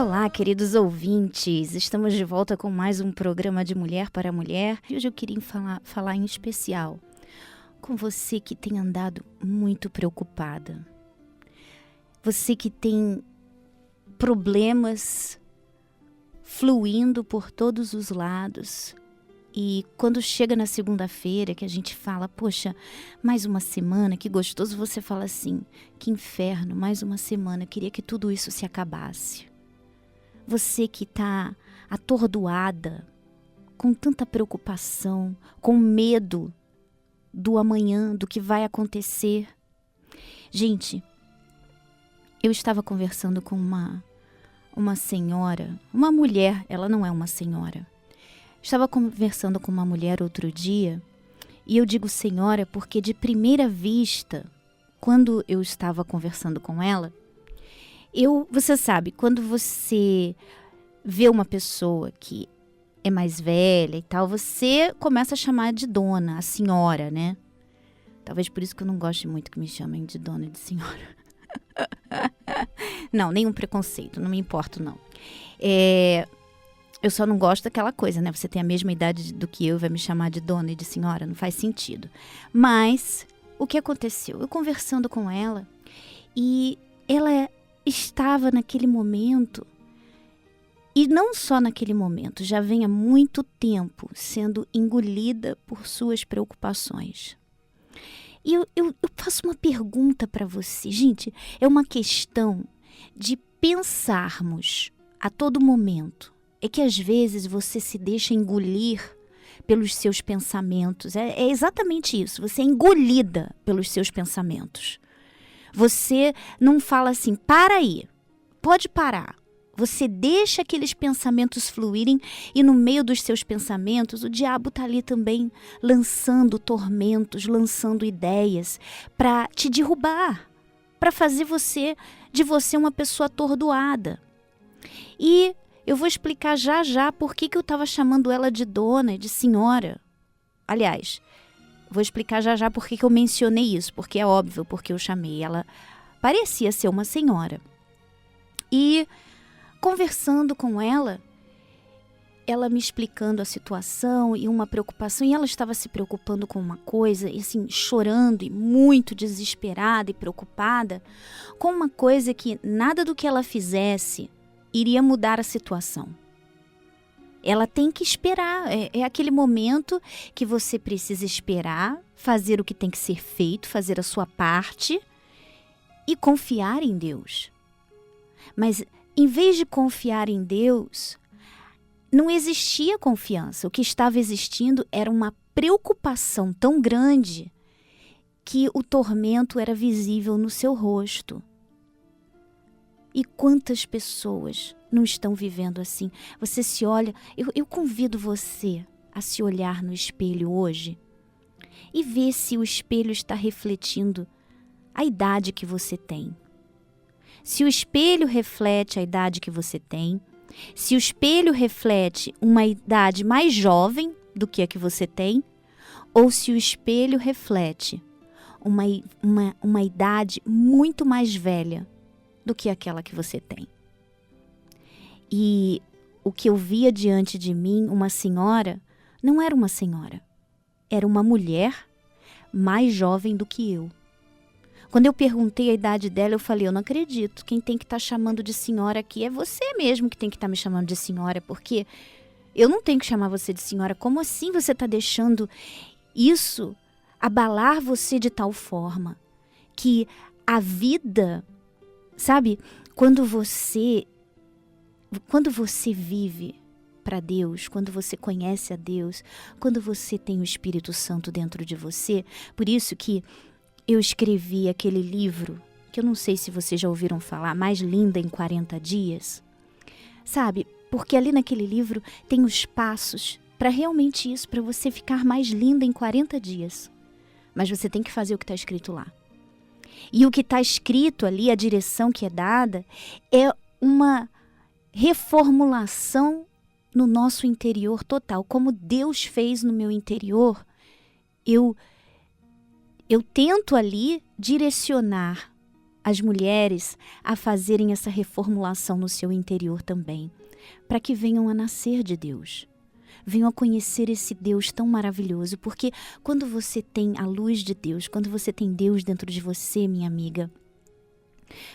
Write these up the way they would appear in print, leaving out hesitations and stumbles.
Olá, queridos ouvintes, estamos de volta com mais um programa de Mulher para Mulher. E hoje eu queria falar em especial com você que tem andado muito preocupada. Você que tem problemas fluindo por todos os lados. E quando chega na segunda-feira que a gente fala, poxa, mais uma semana, que gostoso, você fala assim, que inferno, mais uma semana, queria que tudo isso se acabasse. Você que está atordoada, com tanta preocupação, com medo do amanhã, do que vai acontecer. Gente, eu estava conversando com uma senhora, uma mulher, ela não é uma senhora. Estava conversando com uma mulher outro dia, e eu digo senhora porque de primeira vista, quando eu estava conversando com ela, você sabe, quando você vê uma pessoa que é mais velha e tal, você começa a chamar de dona, a senhora, né? Talvez por isso que eu não goste muito que me chamem de dona e de senhora. Não, nenhum preconceito, não me importo não. Eu só não gosto daquela coisa, né? Você tem a mesma idade do que eu e vai me chamar de dona e de senhora, não faz sentido. Mas, o que aconteceu? Eu conversando com ela e ela estava naquele momento, e não só naquele momento, já vem há muito tempo sendo engolida por suas preocupações. E eu faço uma pergunta para você. Gente, é uma questão de pensarmos a todo momento. É que às vezes você se deixa engolir pelos seus pensamentos. É exatamente isso, você é engolida pelos seus pensamentos. Você não fala assim, para aí, pode parar. Você deixa aqueles pensamentos fluírem e no meio dos seus pensamentos o diabo está ali também lançando tormentos, lançando ideias para te derrubar, para fazer de você uma pessoa atordoada. E eu vou explicar já por que eu estava chamando ela de dona e de senhora. Aliás, vou explicar já por que eu mencionei isso, porque é óbvio porque eu chamei. Ela parecia ser uma senhora. E conversando com ela me explicando a situação e uma preocupação, e ela estava se preocupando com uma coisa, e assim, chorando e muito desesperada e preocupada, com uma coisa que nada do que ela fizesse iria mudar a situação. Ela tem que esperar, é aquele momento que você precisa esperar, fazer o que tem que ser feito, fazer a sua parte e confiar em Deus. Mas em vez de confiar em Deus, não existia confiança. O que estava existindo era uma preocupação tão grande que o tormento era visível no seu rosto. E quantas pessoas não estão vivendo assim? Você se olha, eu convido você a se olhar no espelho hoje e ver se o espelho está refletindo a idade que você tem. Se o espelho reflete a idade que você tem, se o espelho reflete uma idade mais jovem do que a que você tem, ou se o espelho reflete uma idade muito mais velha do que aquela que você tem. E o que eu via diante de mim, uma senhora, não era uma senhora. Era uma mulher mais jovem do que eu. Quando eu perguntei a idade dela, eu falei, eu não acredito. Quem tem que estar chamando de senhora aqui é você mesmo que tem que estar me chamando de senhora, porque eu não tenho que chamar você de senhora. Como assim você está deixando isso abalar você de tal forma que a vida... Sabe, quando você vive para Deus, quando você conhece a Deus, quando você tem o Espírito Santo dentro de você, por isso que eu escrevi aquele livro, que eu não sei se vocês já ouviram falar, Mais Linda em 40 Dias. Sabe, porque ali naquele livro tem os passos para realmente isso, para você ficar mais linda em 40 dias. Mas você tem que fazer o que está escrito lá. E o que está escrito ali, a direção que é dada, é uma reformulação no nosso interior total. Como Deus fez no meu interior, eu tento ali direcionar as mulheres a fazerem essa reformulação no seu interior também, para que venham a nascer de Deus. Venham a conhecer esse Deus tão maravilhoso, porque quando você tem a luz de Deus, quando você tem Deus dentro de você, minha amiga,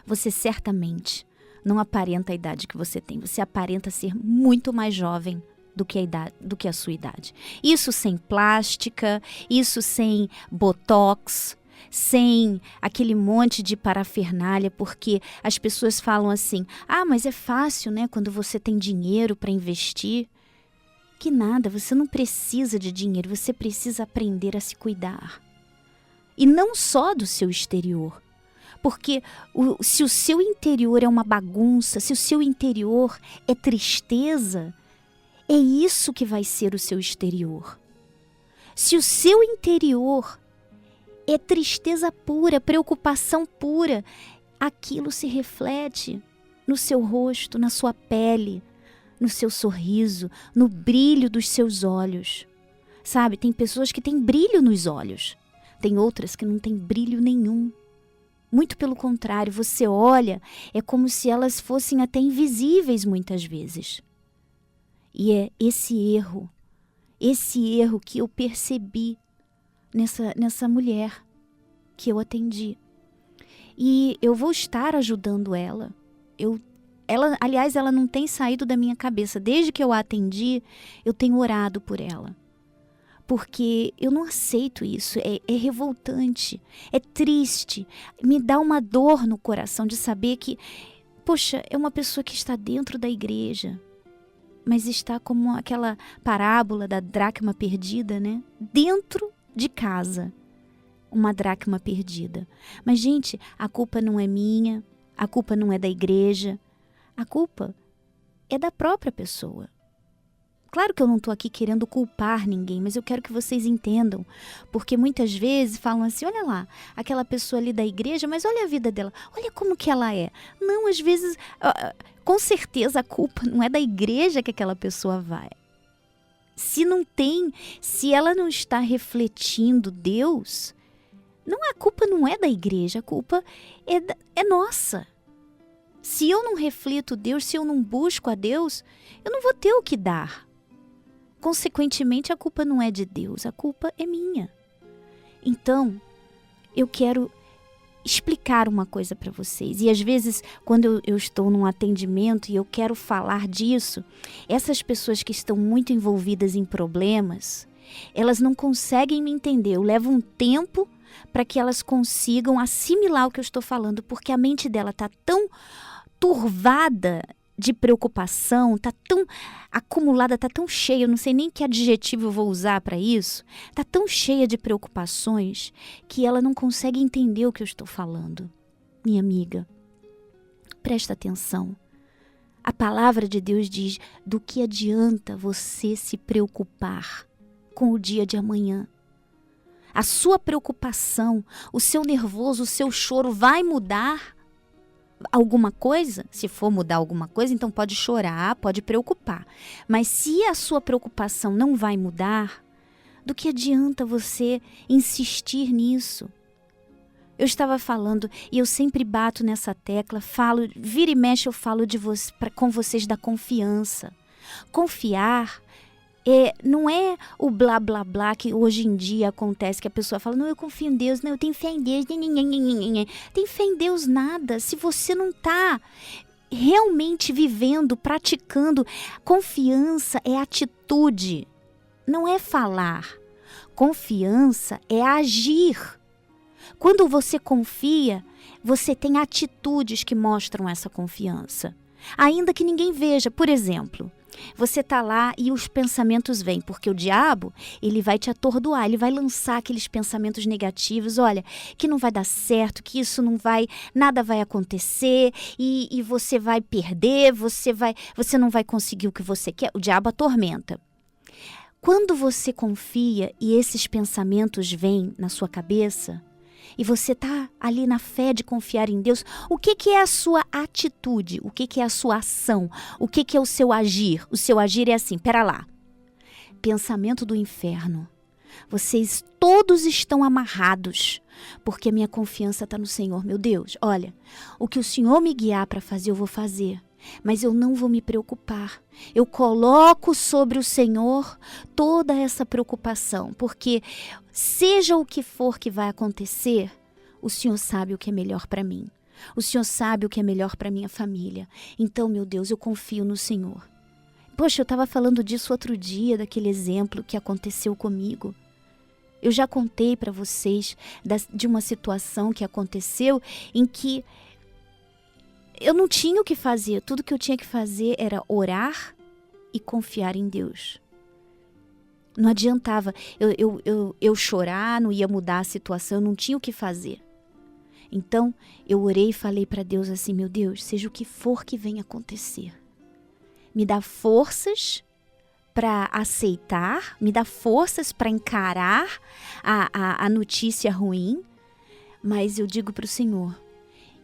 você certamente não aparenta a idade que você tem, você aparenta ser muito mais jovem do que a sua idade. Isso sem plástica, isso sem botox, sem aquele monte de parafernália, porque as pessoas falam assim, mas é fácil, né, quando você tem dinheiro para investir. Que nada, você não precisa de dinheiro, você precisa aprender a se cuidar. E não só do seu exterior, porque se o seu interior é uma bagunça, se o seu interior é tristeza, é isso que vai ser o seu exterior. Se o seu interior é tristeza pura, preocupação pura, aquilo se reflete no seu rosto, na sua pele, no seu sorriso, no brilho dos seus olhos. Sabe, tem pessoas que têm brilho nos olhos, tem outras que não têm brilho nenhum. Muito pelo contrário, você olha, é como se elas fossem até invisíveis muitas vezes. E é esse erro que eu percebi nessa mulher que eu atendi. E eu vou estar ajudando ela. Aliás, ela não tem saído da minha cabeça. Desde que eu a atendi, eu tenho orado por ela. Porque eu não aceito isso. É revoltante, é triste. Me dá uma dor no coração de saber que, poxa, é uma pessoa que está dentro da igreja, mas está como aquela parábola da dracma perdida, né? Dentro de casa, uma dracma perdida. Mas, gente, a culpa não é minha, a culpa não é da igreja, a culpa é da própria pessoa. Claro que eu não estou aqui querendo culpar ninguém, mas eu quero que vocês entendam, porque muitas vezes falam assim, olha lá, aquela pessoa ali da igreja, mas olha a vida dela, olha como que ela é. Não, às vezes, com certeza a culpa não é da igreja que aquela pessoa vai. Se ela não está refletindo Deus, a culpa não é da igreja, a culpa é nossa. Se eu não reflito Deus, se eu não busco a Deus, eu não vou ter o que dar. Consequentemente, a culpa não é de Deus, a culpa é minha. Então, eu quero explicar uma coisa para vocês. E às vezes, quando eu estou num atendimento e eu quero falar disso, essas pessoas que estão muito envolvidas em problemas, elas não conseguem me entender. Eu levo um tempo para que elas consigam assimilar o que eu estou falando, porque a mente dela está tão turvada de preocupação, está tão acumulada, está tão cheia, eu não sei nem que adjetivo eu vou usar para isso, está tão cheia de preocupações que ela não consegue entender o que eu estou falando. Minha amiga, presta atenção. A palavra de Deus diz, do que adianta você se preocupar com o dia de amanhã? A sua preocupação, o seu nervoso, o seu choro vai mudar alguma coisa? Se for mudar alguma coisa, então pode chorar, pode preocupar. Mas se a sua preocupação não vai mudar, do que adianta você insistir nisso? Eu estava falando, e eu sempre bato nessa tecla, vira e mexe eu falo com vocês da confiança. Confiar não é o blá blá blá que hoje em dia acontece, que a pessoa fala, não, eu confio em Deus, não, eu tenho fé em Deus, tem fé em Deus nada, se você não está realmente vivendo, praticando. Confiança é atitude, não é falar. Confiança é agir. Quando você confia, você tem atitudes que mostram essa confiança, ainda que ninguém veja. Por exemplo, você está lá e os pensamentos vêm, porque o diabo, ele vai te atordoar, ele vai lançar aqueles pensamentos negativos, olha, que não vai dar certo, que isso não vai, nada vai acontecer e você vai perder, você não vai conseguir o que você quer. O diabo atormenta. Quando você confia e esses pensamentos vêm na sua cabeça, e você está ali na fé de confiar em Deus, o que é a sua atitude? O que é a sua ação? O que é o seu agir? O seu agir é assim, pera lá, pensamento do inferno. Vocês todos estão amarrados, porque a minha confiança está no Senhor. Meu Deus, olha, o que o Senhor me guiar para fazer, eu vou fazer. Mas eu não vou me preocupar. Eu coloco sobre o Senhor toda essa preocupação, porque seja o que for que vai acontecer, o Senhor sabe o que é melhor para mim. O Senhor sabe o que é melhor para minha família. Então, meu Deus, eu confio no Senhor. Poxa, eu estava falando disso outro dia, daquele exemplo que aconteceu comigo. Eu já contei para vocês de uma situação que aconteceu em que eu não tinha o que fazer. Tudo que eu tinha que fazer era orar e confiar em Deus. Não adiantava eu chorar, não ia mudar a situação, eu não tinha o que fazer. Então, eu orei e falei para Deus assim, meu Deus, seja o que for que venha acontecer, me dá forças para aceitar, me dá forças para encarar a notícia ruim, mas eu digo para o Senhor,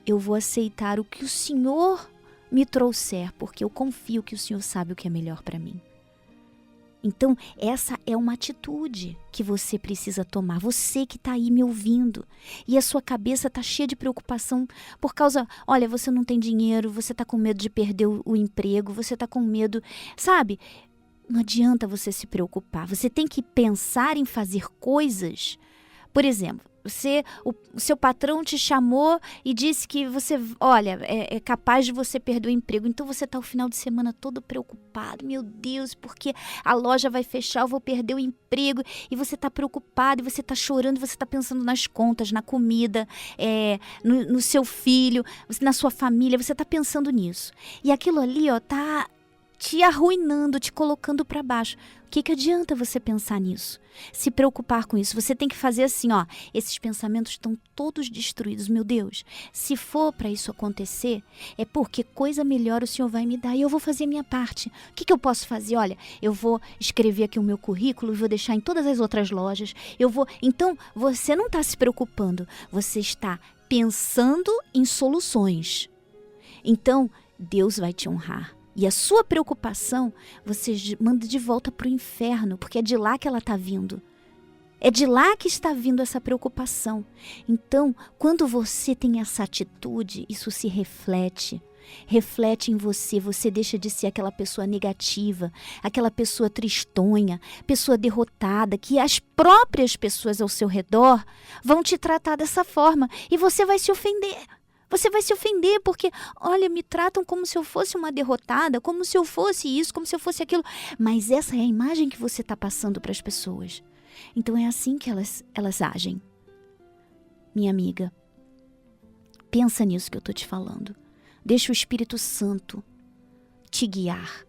eu vou aceitar o que o Senhor me trouxer, porque eu confio que o Senhor sabe o que é melhor para mim. Então, essa é uma atitude que você precisa tomar. Você que está aí me ouvindo e a sua cabeça está cheia de preocupação por causa, olha, você não tem dinheiro, você está com medo de perder o emprego, você está com medo, sabe? Não adianta você se preocupar. Você tem que pensar em fazer coisas. Por exemplo, o seu patrão te chamou e disse que você, olha, é capaz de você perder o emprego. Então você está o final de semana todo preocupado. Meu Deus, porque a loja vai fechar, eu vou perder o emprego. E você está preocupado, e você está chorando, você está pensando nas contas, na comida, no seu filho, na sua família. Você está pensando nisso. E aquilo ali, ó, tá te arruinando, te colocando para baixo. O que adianta você pensar nisso? Se preocupar com isso? Você tem que fazer assim, ó, esses pensamentos estão todos destruídos, meu Deus. Se for para isso acontecer, é porque coisa melhor o Senhor vai me dar e eu vou fazer a minha parte. O que eu posso fazer? Olha, eu vou escrever aqui o meu currículo, vou deixar em todas as outras lojas, Então, você não está se preocupando, você está pensando em soluções. Então, Deus vai te honrar. E a sua preocupação, você manda de volta para o inferno, porque é de lá que ela está vindo. É de lá que está vindo essa preocupação. Então, quando você tem essa atitude, isso se reflete em você. Você deixa de ser aquela pessoa negativa, aquela pessoa tristonha, pessoa derrotada, que as próprias pessoas ao seu redor vão te tratar dessa forma e você vai se ofender. Você vai se ofender porque, olha, me tratam como se eu fosse uma derrotada, como se eu fosse isso, como se eu fosse aquilo. Mas essa é a imagem que você está passando para as pessoas. Então é assim que elas agem. Minha amiga, pensa nisso que eu estou te falando. Deixa o Espírito Santo te guiar.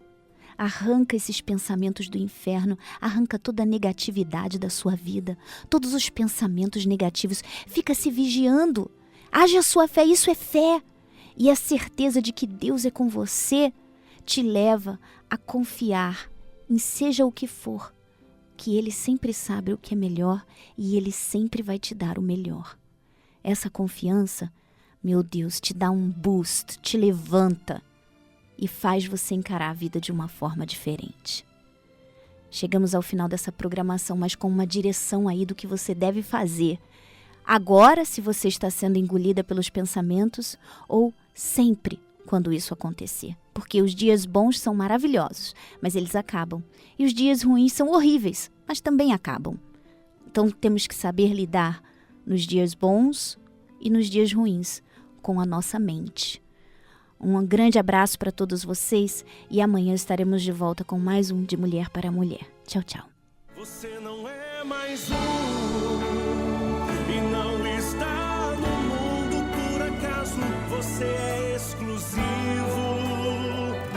Arranca esses pensamentos do inferno, arranca toda a negatividade da sua vida, todos os pensamentos negativos. Fica se vigiando. Age a sua fé, isso é fé. E a certeza de que Deus é com você te leva a confiar em seja o que for, que Ele sempre sabe o que é melhor e Ele sempre vai te dar o melhor. Essa confiança, meu Deus, te dá um boost, te levanta e faz você encarar a vida de uma forma diferente. Chegamos ao final dessa programação, mas com uma direção aí do que você deve fazer. Agora, se você está sendo engolida pelos pensamentos, ou sempre quando isso acontecer. Porque os dias bons são maravilhosos, mas eles acabam. E os dias ruins são horríveis, mas também acabam. Então temos que saber lidar nos dias bons e nos dias ruins com a nossa mente. Um grande abraço para todos vocês e amanhã estaremos de volta com mais um de Mulher para Mulher. Tchau, tchau. Você não é mais um.